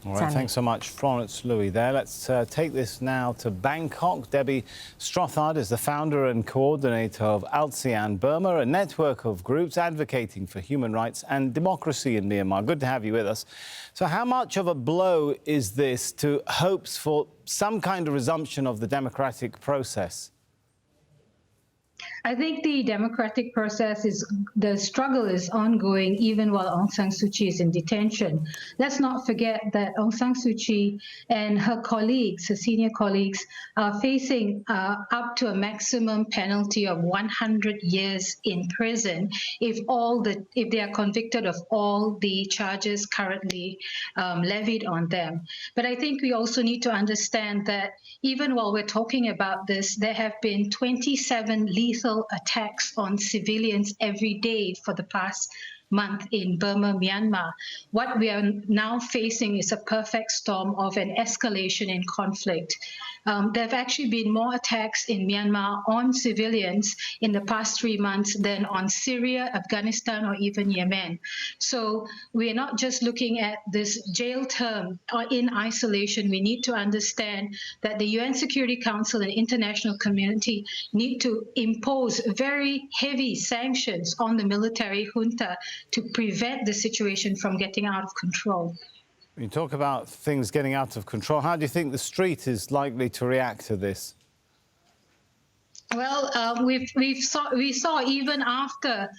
All right, thanks so much, Florence Louis there. Let's take this now to Bangkok. Debbie Stothard is the founder and coordinator of ALTSEAN-Burma, a network of groups advocating for human rights and democracy in Myanmar. Good to have you with us. So how much of a blow is this to hopes for some kind of resumption of the democratic process? I think the democratic process the struggle is ongoing even while Aung San Suu Kyi is in detention. Let's not forget that Aung San Suu Kyi and her colleagues, her senior colleagues, are facing up to a maximum penalty of 100 years in prison if they are convicted of all the charges currently levied on them. But I think we also need to understand that even while we're talking about this, there have been 27 lethal attacks on civilians every day for the past month in Burma, Myanmar. What we are now facing is a perfect storm of an escalation in conflict. There have actually been more attacks in Myanmar on civilians in the past 3 months than on Syria, Afghanistan, or even Yemen. So we are not just looking at this jail term in isolation. We need to understand that the UN Security Council and international community need to impose very heavy sanctions on the military junta to prevent the situation from getting out of control. You talk about things getting out of control. How do you think the street is likely to react to this? Well, we saw even after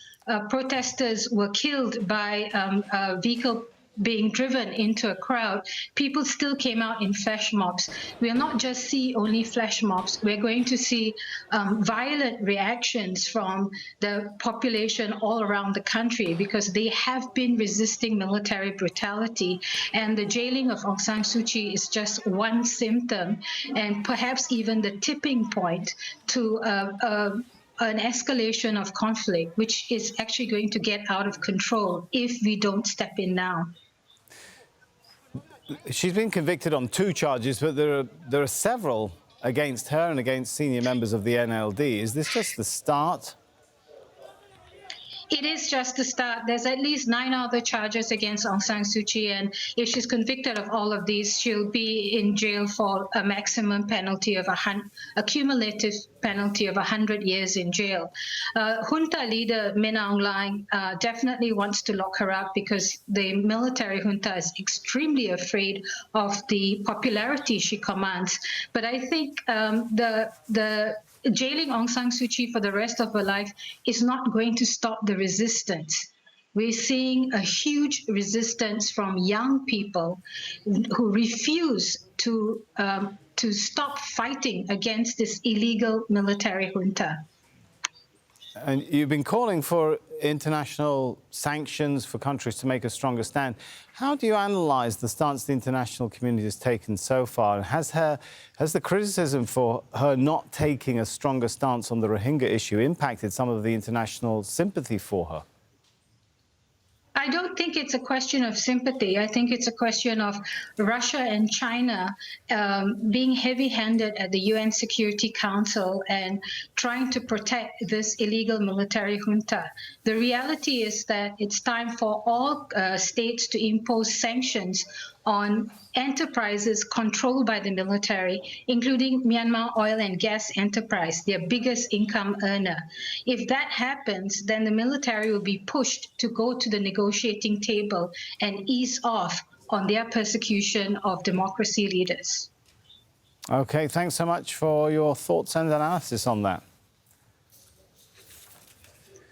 protesters were killed by a vehicle being driven into a crowd, people still came out in flash mobs. We will not just see only flash mobs. We're going to see violent reactions from the population all around the country because they have been resisting military brutality. And the jailing of Aung San Suu Kyi is just one symptom and perhaps even the tipping point to an escalation of conflict, which is actually going to get out of control if we don't step in now. She's been convicted on 2 charges, but there are several against her and against senior members of the NLD. Is this just the start? It is just the start. There's at least 9 other charges against Aung San Suu Kyi, and if she's convicted of all of these, she'll be in jail for a maximum penalty of a cumulative penalty of 100 years in jail. Junta leader Min Aung Hlaing definitely wants to lock her up because the military junta is extremely afraid of the popularity she commands. But I think the jailing Aung San Suu Kyi for the rest of her life is not going to stop the resistance. We're seeing a huge resistance from young people who refuse to stop fighting against this illegal military junta. And you've been calling for international sanctions for countries to make a stronger stand. How do you analyse the stance the international community has taken so far? Has the criticism for her not taking a stronger stance on the Rohingya issue impacted some of the international sympathy for her? I don't think it's a question of sympathy. I think it's a question of Russia and China being heavy-handed at the UN Security Council and trying to protect this illegal military junta. The reality is that it's time for all states to impose sanctions on enterprises controlled by the military, including Myanmar Oil and Gas Enterprise, their biggest income earner. If that happens, then the military will be pushed to go to the negotiating table and ease off on their persecution of democracy leaders. OK, thanks so much for your thoughts and analysis on that.